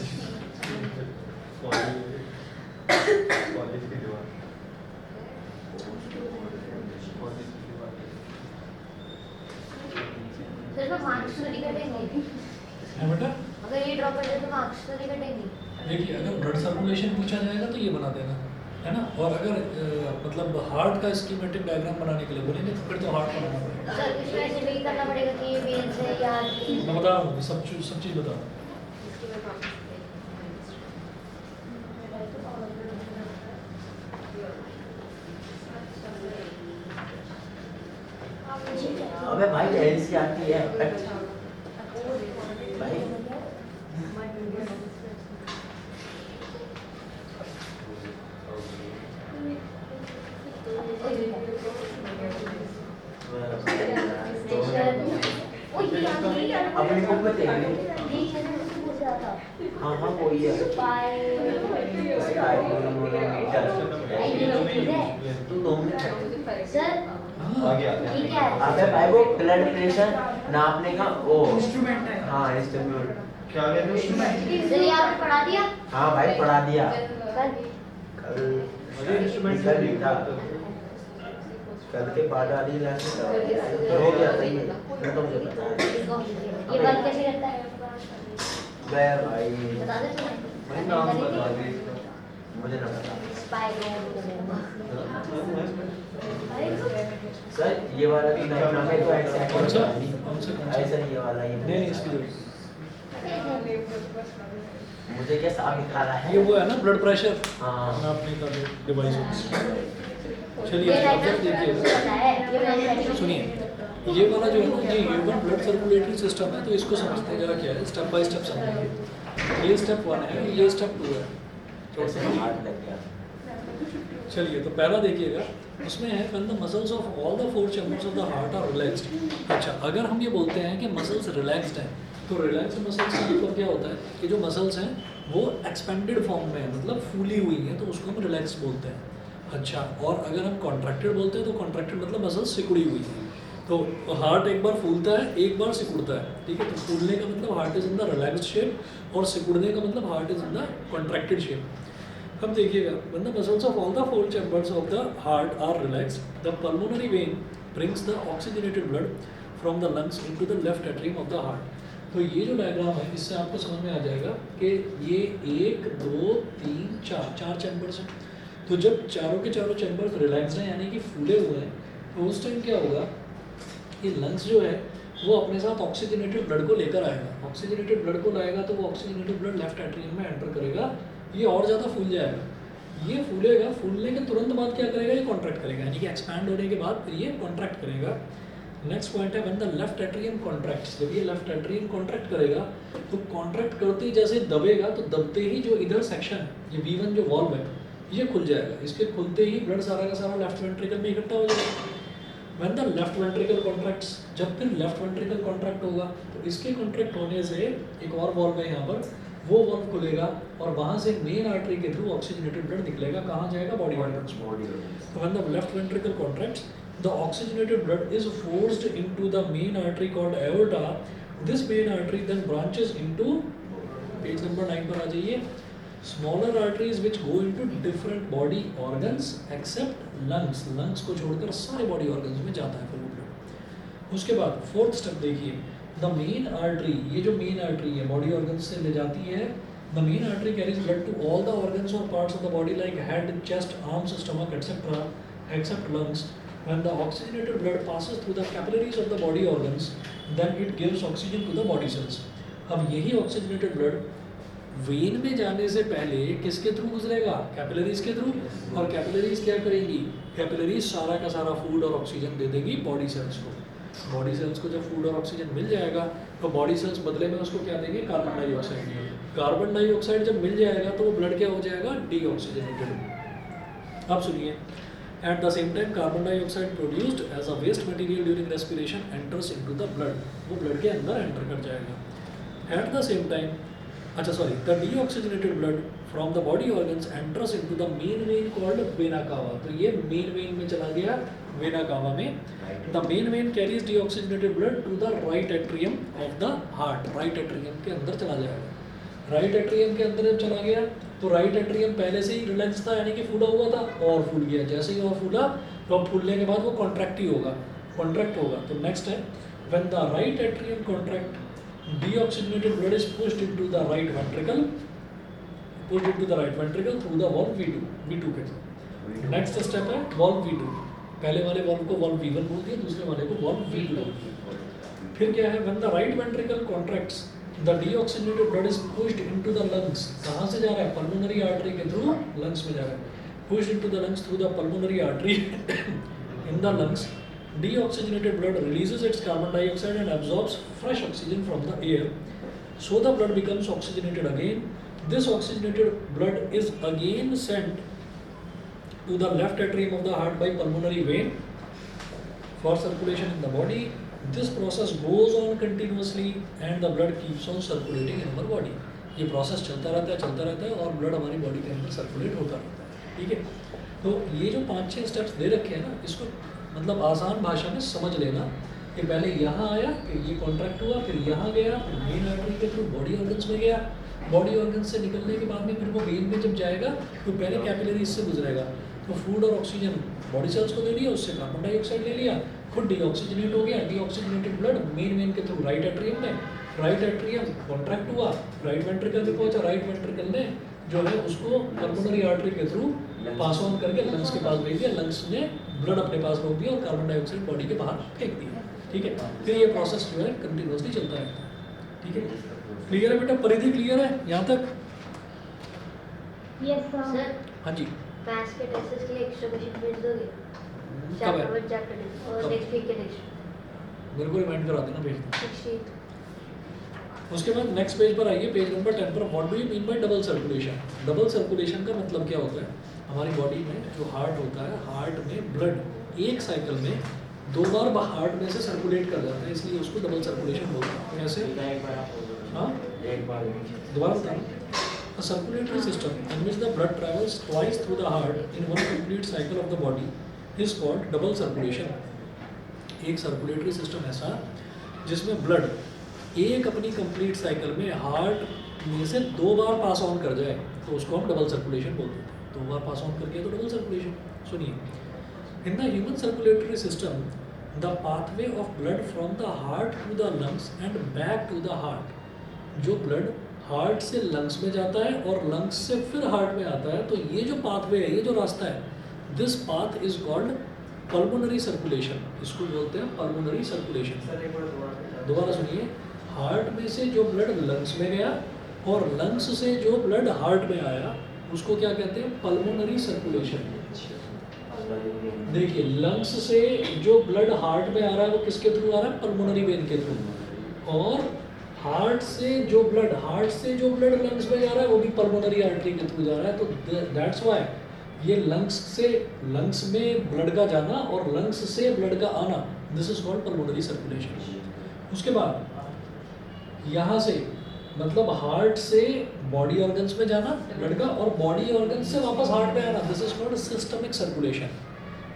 कॉलेज की दीवार सर तो मार्क्स तो नहीं कटेंगे है बेटा अगर ये ड्रॉप कर दे तो मार्क्स तो नहीं कटेंगे देखिए अगर ब्लड सर्कुलेशन पूछा जाएगा तो ये बना देना है ना। और अगर मतलब हार्ट का स्कीमेटिक डायग्राम बनाने के लिए बोलेंगे तो फिर तो हार्ट बनाना पड़ेगा। सर इसमें ऐसे भी करना पड़ेगा कि ये वेन्स है या arteries मैं बता रहा हूँ सब चीज़ बता रहा हूँ। अबे भाई एलसी आती है भाई अपनी बुक में देख हाँ हाँ वही है तू 2 मिनट सर आगे आते ठीक हैं है अबे भाई वो ब्लड प्रेशर नापने का वो इंस्ट्रूमेंट है हाँ इंस्ट्रूमेंट क्या कहते हो उसमें? इसलिए आपने पढ़ा दिया हाँ भाई पढ़ा दिया कल कल अरे इंस्ट्रूमेंट कल नहीं था कल के बाद वाली क्लास में हो गया सही है मैं तो मुझे पता है ये बात कैसे करता है गया भाई बता दे तुम्हें भाई नाम बता दे इसका। मुझे ना पता स्पाइरो सर ये वाला भी डायग्राम है तो ऐसा कौन सा ऐसा ये वाला ही नहीं इसकी जरूरत मुझे क्या साफ दिखा रहा है ये वो है ना ब्लड प्रेशर हाँ नापने का डिवाइस चलिए ऑब्जर्व देखिए सुनिए ये वाला जो है ना ये ह्यूमन ब्लड सर्कुलेटरी सिस्टम है तो इसको समझते हैं जरा क्या है स्टेप बाय स्टेप समझेंगे ये स्टेप 1 है ये स्टेप 2 है थोड़ा सा हार्ड लग गया चलिए तो पहला देखिएगा उसमें है when the muscles of all the four chambers of the heart are relaxed। अच्छा अगर हम ये बोलते हैं कि मसल्स रिलैक्स्ड हैं तो रिलैक्स्ड मसल्स का मतलब क्या होता है कि जो मसल्स हैं वो एक्सपेंडेड फॉर्म में है मतलब फूली हुई हैं तो उसको हम रिलैक्स्ड बोलते हैं। अच्छा और अगर हम कॉन्ट्रैक्टेड बोलते हैं तो कॉन्ट्रैक्टेड मतलब मसल्स सिकुड़ी हुई है। तो हार्ट एक बार फूलता है एक बार सिकुड़ता है ठीक है। तो फूलने का मतलब heart is in the relaxed shape और सिकुड़ने का मतलब heart is in the contracted shape. अब देखिएगा when the muscles of all the four chambers of the heart are relaxed, the pulmonary vein brings the oxygenated blood from the lungs into the left atrium of the heart। तो ये जो diagram है इससे आपको समझ में आ जाएगा कि ये 1 2 3 4 चैम्बर्स हैं। तो जब चारों के चारों चैम्बर्स रिलैक्स्ड हैं यानी कि फूले हुए हैं तो उस टाइम क्या होगा ये लंग्स जो है वो अपने साथ ऑक्सीजनेटेड ब्लड को लेकर आएगा। ऑक्सीजनेटेड ब्लड को लाएगा तो वो ऑक्सीजनेटेड ब्लड लेफ्ट एट्रियम में एंटर करेगा, ये और ज़्यादा फूल जाएगा। ये फूलेगा, फूलने के तुरंत बाद क्या करेगा, ये कॉन्ट्रैक्ट करेगा, यानी कि एक्सपैंड होने के बाद फिर ये कॉन्ट्रैक्ट करेगा। नेक्स्ट पॉइंट है when the left atrium contracts, जब ये लेफ्ट एट्रियम कॉन्ट्रैक्ट करेगा तो कॉन्ट्रैक्ट करते ही जैसे दबेगा तो दबते ही जो इधर सेक्शन है, ये V1 जो वॉल्व है ये खुल जाएगा। इसके खुलते ही ब्लड सारा का सारा लेफ्ट वेंट्रिकल में इकट्ठा हो जाएगा। When the left ventricle contracts, जब फिर लेफ्ट वेंट्रिकल कॉन्ट्रैक्ट होगा तो इसके कॉन्ट्रैक्ट होने से एक और वॉल्व है यहाँ पर, वो वॉल्व खुलेगा और वहाँ से मेन आर्टरी के थ्रू ऑक्सीजनेटेड ब्लड निकलेगा, कहाँ जाएगा, body organs. When the left ventricle contracts the oxygenated blood is forced into the main artery called aorta. This main artery then branches into, page number 9 पर आ जाइए, smaller arteries which go into different body organs except lungs. lungs को छोड़कर सारे body organs में जाता है फिर वो blood। उसके बाद फोर्थ स्टेप देखिए, the main artery, ये जो main artery है body organs से ले जाती है, the main artery carries blood to all the organs or parts of the body like head, chest, arms, stomach, etc. except lungs. When the oxygenated blood passes through the capillaries of the body organs, then it gives oxygen to the body cells. अब यही oxygenated blood when में जाने से पहले किसके through गुजरेगा, capillaries के through. और कैपिलरीज क्या करेंगी, कैपिलरीज सारा का सारा फूड और ऑक्सीजन दे देगी बॉडी सेल्स को। बॉडी सेल्स को जब फूड और ऑक्सीजन मिल जाएगा तो बॉडी सेल्स बदले में उसको क्या देंगे, कार्बन डाइऑक्साइड। कार्बन डाइऑक्साइड जब मिल जाएगा तो वो ब्लड क्या हो जाएगा, डीऑक्सीजनेटेड। अब सुनिए, at the same time carbon dioxide produced as a waste material during respiration enters into the blood, वो blood के अंदर enter कर जाएगा। at the same time, अच्छा sorry, the deoxygenated blood from the body organs enters into the main vein called vena cava। तो ये main vein में चला गया vena cava में। the main vein carries deoxygenated blood to the right atrium of the heart, right atrium के अंदर चला जाएगा। राइट एट्रियम के अंदर जब चला गया तो राइट एट्रियम पहले से ही रिलैक्स था, यानी कि फूला हुआ था और फूल गया। जैसे ही और फूला तो अब फूलने के बाद वो कॉन्ट्रैक्ट ही होगा, कॉन्ट्रैक्ट होगा। तो नेक्स्ट है when the right atrium contract, deoxygenated blood is pushed into the right ventricle, pushed into the right ventricle through the valve V2 के थ्रू। नेक्स्ट स्टेप है वॉल्व V2। पहले वाले वॉल्व को valve V1 बोल दिया, दूसरे वाले को वॉल्व V2 बोल दिया। फिर क्या है, when the right ventricle contracts, the deoxygenated blood is pushed into the lungs। कहाँ से जा रहा है, pulmonary artery के थ्रू lungs में जा रहा है। pushed into the lungs through the pulmonary artery in the lungs, deoxygenated blood releases its carbon dioxide and absorbs fresh oxygen from the air, so the blood becomes oxygenated again। this oxygenated blood is again sent to the left atrium of the heart by pulmonary vein for circulation in the body। This process goes on continuously and the blood keeps on circulating in our body। ये process चलता रहता है और blood हमारी body के अंदर circulate होता रहता है। ठीक है, तो ये जो 5-6 स्टेप्स दे रखे हैं ना, इसको मतलब आसान भाषा में समझ लेना कि पहले यहाँ आया, फिर ये कॉन्ट्रैक्ट हुआ, फिर यहाँ गया, फिर मेन आर्टरी के थ्रू बॉडी ऑर्गन्स में गया, बॉडी ऑर्गन से निकलने के बाद में फिर वो वेन में जब जाएगा तो पहले कैपिलरी से गुजरेगा, तो फूड और ऑक्सीजन बॉडी सेल्स को दे दिया, उससे कार्बन डाइऑक्साइड ले लिया, खुद डीऑक्सीजनेट हो गया, डीऑक्सीजनेटेड ब्लड मेन वेन के थ्रू राइट एट्रियम में, राइट एट्रियम कॉन्ट्रैक्ट हुआ, राइट वेंट्रिकल में पहुंचा, राइट वेंट्रिकल ने जो है उसको पल्मोनरी आर्टरी के थ्रू पास ऑन करके लंग्स के पास भेज दिया, लंग्स ने ब्लड अपने पास रोक दिया और कार्बन डाइऑक्साइड बॉडी के बाहर फेंक दिया। ठीक है, फिर ये प्रोसेस जो है कंटिन्यूसली चलता रहता है। ठीक है, क्लियर है बेटा, परिधि क्लियर है यहाँ तक? Yes sir. हाँ जी, मैथ्स के टेस्ट के लिए एक्स्ट्रा क्वेश्चन भेज दोगे? कब है? चैप्टर और कब? नेक्स्ट वीक के नेक्स्ट मेरे को रिमाइंड करा देना भेज देना। 16th। उसके बाद नेक्स्ट पेज पर आइए, पेज नंबर 10 पर। What do you mean by double circulation? Double circulation का मतलब क्या होता है? हमारी बॉडी में जो हार्ट होता है, हार्ट में ब्लड एक साइकिल में 2 बार हार्ट में से सर्कुलेट कर जाता है, इसलिए उसको डबल सर्कुलेशन बोलते हैं। कैसे? एक बार आप बोलो। हाँ, एक बार दोबारा बताना। A circulatory system in which the blood travels twice through the heart in one complete cycle of the body is called double circulation. एक सर्कुलेटरी सिस्टम ऐसा जिसमें ब्लड एक अपनी कंप्लीट साइकिल में हार्ट में से 2 बार पास ऑन कर जाए तो उसको हम डबल सर्कुलेशन बोलते हैं। 2 बार पास ऑन कर दिया तो डबल सर्कुलेशन। सुनिए, in the human circulatory system the pathway of blood from the heart to the lungs and back to the heart, जो ब्लड हार्ट से लंग्स में जाता है और लंग्स से फिर हार्ट में आता है, तो ये जो पाथवे है, ये जो रास्ता है, this path is called pulmonary circulation. इसको बोलते हैं पल्मोनरी सर्कुलेशन। सर एक बार दोबारा सुनिए, हार्ट में से जो ब्लड लंग्स में गया और लंग्स से जो ब्लड हार्ट में आया उसको क्या कहते हैं? Pulmonary circulation. देखिए, लंग्स से जो ब्लड हार्ट में आ रहा है वो किसके थ्रू आ रहा है? पल्मोनरी वेन के थ्रू। और हार्ट से जो ब्लड लंग्स में जा रहा है वो भी पल्मोनरी आर्टरी के थ्रू जा रहा है। तो दैट्स व्हाई ये लंग्स में ब्लड का जाना और लंग्स से ब्लड का आना, this is called pulmonary circulation. उसके बाद यहाँ से मतलब हार्ट से बॉडी ऑर्गन्स में जाना ब्लड का और बॉडी ऑर्गन से वापस हार्ट में आना, this is called systemic circulation.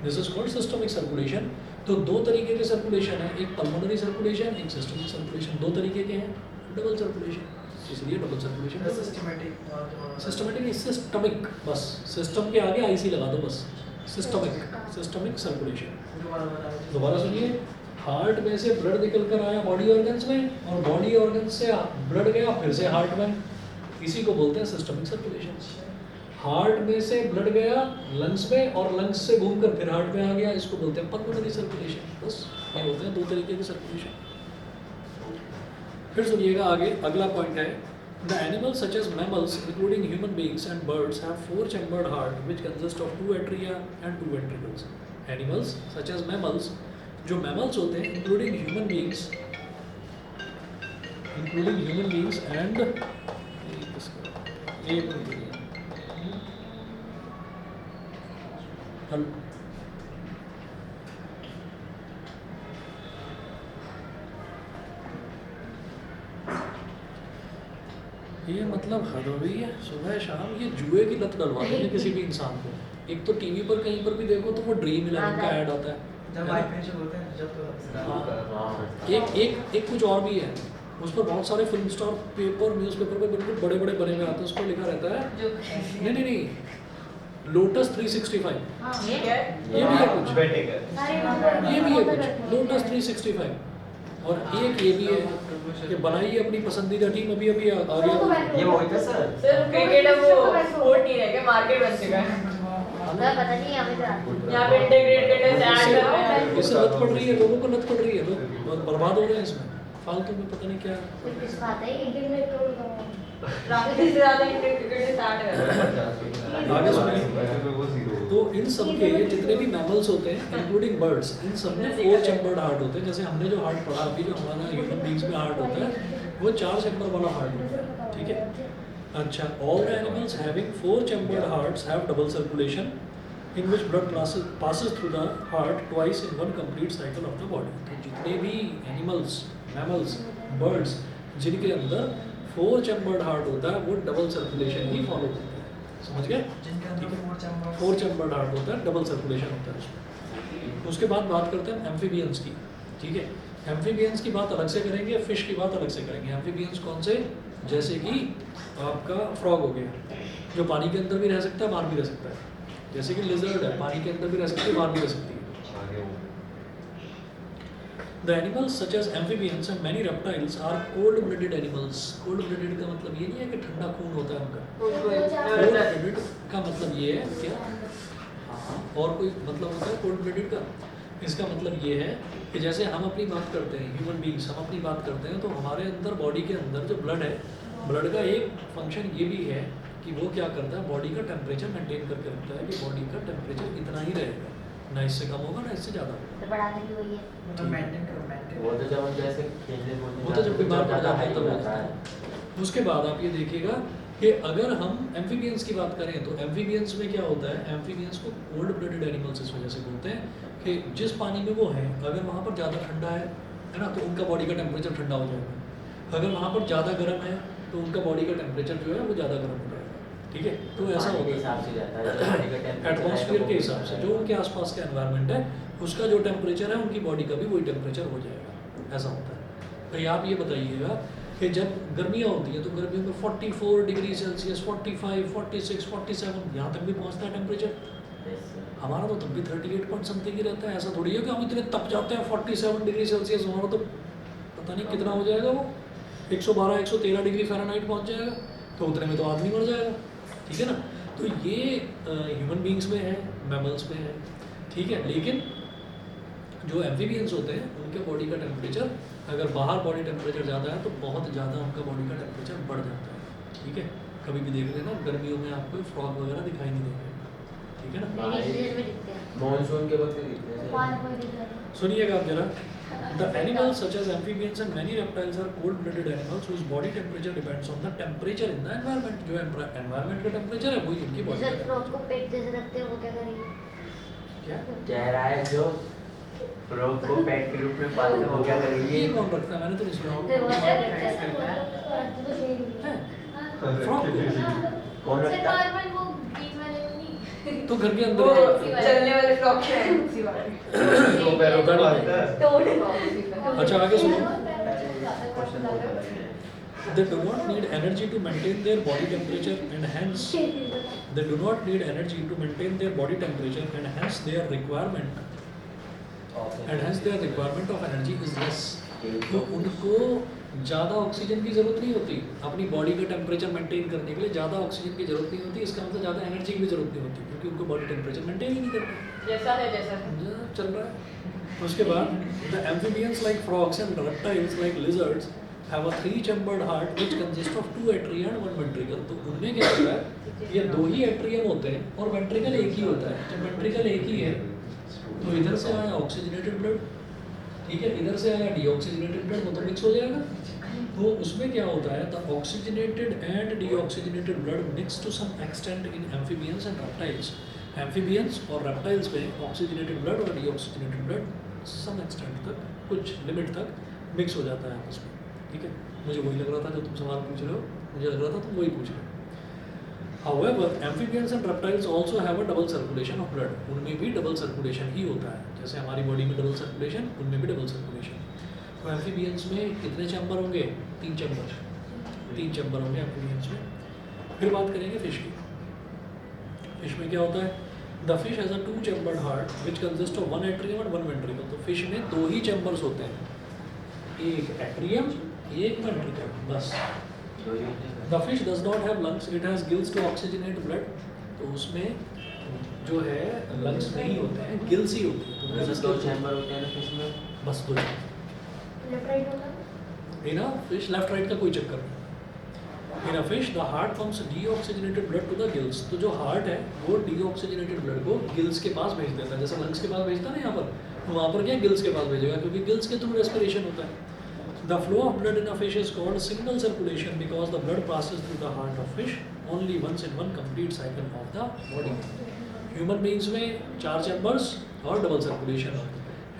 This is called systemic circulation. तो 2 तरीके के सर्कुलेशन है, एक पल्मोनरी सर्कुलेशन, एक सिस्टमिक सर्कुलेशन। 2 तरीके के हैं, डबल सर्कुलेशन, इसलिए डबल सर्कुलेशन। सिस्टमेटिक सिस्टमिक, बस सिस्टम के आगे आईसी लगा दो बस। Systemic circulation. दोबारा सुनिए, हार्ट में से ब्लड निकल कर आया बॉडी ऑर्गन्स में और बॉडी ऑर्गन से ब्लड गया फिर से हार्ट में, इसी को बोलते हैं सिस्टमिक सर्कुलेशन। हार्ट में से ब्लड गया लंग्स में और लंग्स से घूमकर फिर हार्ट में आ गया, इसको बोलते हैं पल्मोनरी सर्कुलेशन। बस ये होते हैं 2 तरीके के सर्कुलेशन। फिर सुनिएगा आगे, अगला पॉइंट है, the animals such as mammals including human beings and birds have 4 chambered heart which consist of 2 atria and 2 ventricles. Animals such as mammals, जो मैमल्स होते हैं इंक्लूडिंग ह्यूमन बीइंग्स एंड ये मतलब हद हो गई है, सुबह शाम ये जुए की लत डलवा देंगे किसी भी इंसान को। एक तो टीवी पर कहीं पर भी देखो तो वो ड्रीम 11 का ऐड आता है, जब आईपीएल शुरू होते हैं जब एक कुछ और भी है, उस पर बहुत सारे फिल्म स्टार पेपर न्यूज़पेपर पे बिल्कुल बड़े बड़े बने हुए आते हैं, उस पर लिखा रहता है नहीं लोटस 365, ये क्या है? ये भी है कुछ, बैटिंग है। ये भी है कुछ लोटस 365। और एक ये भी है कि बनाइए अपनी पसंदीदा टीम, अभी आ गया ये वही था सर। सिर्फ क्रिकेट है, वो स्पोर्ट नहीं रह गया, मार्केट बन चुका है। पता नहीं हमें तो यहाँ पे इंटीग्रेटेड है, ऐड कर रहे हैं। इससे लत पड़ रही है, लोगों को लत पड़ रही है, लोग बहुत बर्बाद हो रहे हैं इसमें फालतू में, पता नहीं क्या। कुछ किस बात है इंटरनेट राहुल से ज्यादा इंटीग्रेटेड स्टार्ट है। आगे सुनिए, तो इन सब के जितने भी मैमल्स होते हैं इंक्लूडिंग बर्ड्स, इन सब में 4 चैम्बर्ड हार्ट होते हैं। जैसे हमने जो हार्ट पढ़ा अभी, जो हमारा ह्यूमन बीइंग्स में हार्ट होता है वो 4 चैम्बर वाला हार्ट होता है। ठीक है, अच्छा, all the animals having 4 chambered hearts have double circulation in which blood passes through the heart twice in one complete cycle of the body। तो जितने भी एनिमल्स, मैमल्स, बर्ड्स जिनके अंदर 4 चैम्बर्ड हार्ट होता है वो डबल सर्कुलेशन ही follow करते हैं। समझ गए? जिनके अंदर 4 चैम्बर्ड हार्ट होता है, डबल सर्कुलेशन होता है उसमें। उसके बाद बात करते हैं एम्फीबियंस की। ठीक है। एम्फीबियंस की बात अलग से करेंगे, फिश की बात अलग से करेंगे। एम्फीबियंस कौन से? जैसे कि आपका फ्रॉग हो गया, जो पानी के अंदर भी रह सकता है, बाहर भी रह सकता है। जैसे कि लिजर्ड है, पानी के अंदर भी रह सकती है, बाहर भी रह सकती है। The animals such as amphibians and many reptiles are cold-blooded animals. Cold-blooded का मतलब ये नहीं है कि ठंडा खून होता है उनका। Cold-blooded का मतलब ये है क्या? हाँ, और कोई मतलब होता है cold-blooded का? इसका मतलब ये है कि जैसे हम अपनी बात करते हैं, ह्यूमन बींग्स हम अपनी बात करते हैं, तो हमारे अंदर बॉडी के अंदर जो ब्लड है, ब्लड का एक फंक्शन ये भी है कि वो क्या करता है, बॉडी का टेम्परेचर मेंटेन करके रखता है कि बॉडी का टेम्परेचर इतना ही रहेगा, ना इससे कम होगा ना इससे ज़्यादा होगा। तो बढ़ाने की वही है। वो तो जब हम जैसे खेलने कूदने वो तो जब बीमार पड़ जाता है हाई तब हो होता जाता है। उसके बाद आप ये देखिएगा कि अगर हम एम्फीबियंस की बात करें तो एम्फीबियंस में क्या होता है, एम्फीबियंस को कोल्ड ब्लडेड एनिमल्स इस वजह से बोलते हैं कि जिस पानी में वो हैं, अगर वहाँ पर ज़्यादा ठंडा है ना, तो उनका बॉडी का टेम्परेचर ठंडा हो जाएगा। अगर वहाँ पर ज़्यादा गर्म है तो उनका बॉडी का टेम्परेचर जो है वो ज़्यादा गर्म हो जाएगा। ठीक है, तो ऐसा पानी के होता हिसाब है से जाता है, जो बॉडी का टेम्परेचर एटमॉस्फेयर है, के वो हिसाब से, भी जो उनके आसपास का एनवायरनमेंट है उसका जो टेम्परेचर है, उनकी बॉडी का भी वही टेम्परेचर हो जाएगा। ऐसा होता है। तो आप ये बताइएगा कि जब गर्मियाँ होती हैं तो गर्मियों में 44 डिग्री सेल्सियस, 45, 46, 47 यहाँ तक भी पहुँचता है टेम्परेचर। Yes, sir. हमारा तो तब भी 38 पॉइंट समथिंग ही रहता है। ऐसा थोड़ी है कि हम इतने तप जाते हैं 47 डिग्री सेल्सियस, हमारा तो पता नहीं कितना हो जाएगा, वो 112 113 डिग्री फ़ारेनहाइट पहुँच जाएगा, तो उतने में तो आदमी मर जाएगा। ठीक है ना, तो ये ह्यूमन बींग्स में है, मैमल्स में है। ठीक है, लेकिन जो एम्फीबियंस होते हैं उनके बॉडी का टेम्परेचर, अगर बाहर बॉडी टेम्परेचर ज़्यादा है तो बहुत ज़्यादा उनका बॉडी का टेम्परेचर बढ़ जाता है। ठीक है, कभी भी देख लेना गर्मियों में आपको फ्रॉग वगैरह दिखाई नहीं देंगे। ठीक है ना, में दिखते हैं। मॉनसून के वक्त दिखते हैं पानी में दिख रहा है। सुनिएगा आप जरा। The animals such as amphibians and many reptiles are cold-blooded animals whose body temperature depends on the temperature in the environment. जो environment का temperature है वही उनकी body जैसे का फ्रॉग को पेट जैसे रखते हैं वो क्या करेंगे? क्या? कह रहा है जो फ्रॉग को पेट के रूप में पालते हैं, वो क्या करेंगे? ये कौन रखता है? मैंने तो नहीं सुना। तो वो क्या रखते हैं? फ्रॉग को कौन रखता है? नॉर्मल वो बीच वाले को नहीं। तो घर के वो अंदर चलने वाले फ्रॉक है उसी वाले। दो पैरों पे पालता है। तोड़। अच्छा, आगे सुनो। क्वेश्चन बहुत अलग है। They do not need energy to maintain their body temperature and hence they do not need energy to maintain their body temperature and hence their requirement of energy is less. तो उनको ज़्यादा oxygen की ज़रूरत नहीं होती, अपनी body का temperature maintain करने के लिए ज़्यादा ऑक्सीजन की ज़रूरत नहीं होती। इसका मतलब ज़्यादा एनर्जी की भी ज़रूरत नहीं होती, क्योंकि उनको बॉडी टेम्परेचर मेंटेन ही नहीं करता। जैसा है जैसा है। जो चल रहा है। उसके बाद the amphibians like frogs and reptiles like lizards have a 3-chambered heart which consist of 2 atria and 1 ventricle। तो उनमें क्या होता है, ये 2 ही एट्रियम होते हैं और वेंट्रिकल एक ही होता है। जब वेंट्रिकल एक ही है तो इधर से आया ऑक्सीजनेटेड ब्लड, ठीक है, इधर से आया डीऑक्सीजनेटेड ब्लड, वो तो मिक्स हो जाएगा। तो उसमें क्या होता है, the oxygenated and deoxygenated blood mix to some extent in amphibians and reptiles. Amphibians और रेप्टाइल्स में ऑक्सीजनेटेड ब्लड और डीऑक्सीजनेटेड ब्लड सम एक्सटेंट तक, कुछ लिमिट तक मिक्स हो जाता है आपस में। ठीक है, मुझे वही लग रहा था जो तुम सवाल पूछ रहे हो, मुझे लग रहा था तुम वही पूछ रहे हो। However, amphibians and reptiles also have a double circulation of blood. उनमें भी डबल सर्कुलेशन ही होता है, जैसे हमारी बॉडी में डबल सर्कुलेशन, उनमें भी डबल सर्कुलेशन। तो एम्फीबियंस में कितने चैम्बर होंगे? 3 चैम्बर, 3 चैम्बर होंगे एम्फीबियंस में। फिर बात करेंगे फिश की। फिश में क्या होता है, the fish has a 2-chambered heart which consist of 1 atrium and 1 ventricle। तो फिश में 2 ही चैम्बर्स होते हैं, एक एट्रियम एक वेंट्रिकल, बस। The fish does not have lungs, it has gills to oxygenate blood। तो उसमें जो है लंग्स नहीं होते हैं, गिल्स ही होते हैं। तो वैसे 2 चैम्बर होते हैं ना फिश में? बस 2 लेफ्ट राइट होगा। In a fish left right का कोई चक्कर नहीं। In a fish the heart pumps deoxygenated blood to the gills. तो जो हार्ट है वो डीऑक्सीजनेटेड ब्लड को गिल्स के पास भेज देता है, जैसे लंग्स के पास भेजता है ना यहाँ पर, तो वहाँ पर क्या गिल्स के पास भेजेगा, क्योंकि गिल्स के थ्रू रेस्पिरेशन होता है। The flow of blood in a fish is called single circulation because the blood passes through the heart of fish only once in one complete cycle of the body। Human beings में 4 chambers और double circulation,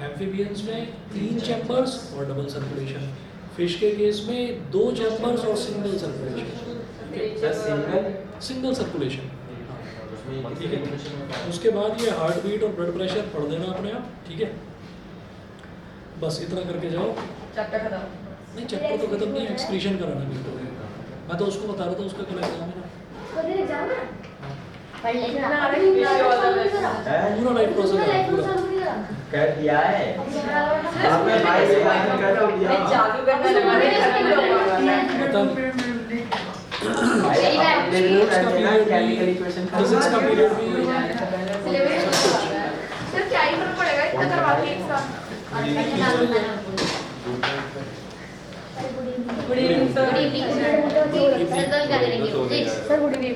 amphibians में 3 chambers और double circulation, fish के case में 2 chambers और single circulation, single circulation. ठीक है, उसके बाद ये हार्ट बीट और ब्लड प्रेशर पढ़ देना अपने आप। ठीक है, बस इतना करके जाओ। चैप्टर खत्म। नहीं चैप्टर तो खत्म नहीं, एक्सक्रीशन कराना मेरे को। मैं तो उसको बता रहा था, उसका कल एग्जाम है ना। कल एग्जाम है? पढ़ लेना। पूरा लाइफ प्रोसेस है पूरा। कर दिया है आपने भाई ये बात कर तो दिया मैं चालू करना लगा मैं खत्म होगा खत्म। Very bad. अपने लिए करते ना केमिकल इक्वेशन फिजिक्स का पीरियड भी सर क्या ही फर्क पड़ेगा इतना करवा के एक साथ good evening sir. Good evening sir. कल क्या करेंगे? सो गया। Sir good evening.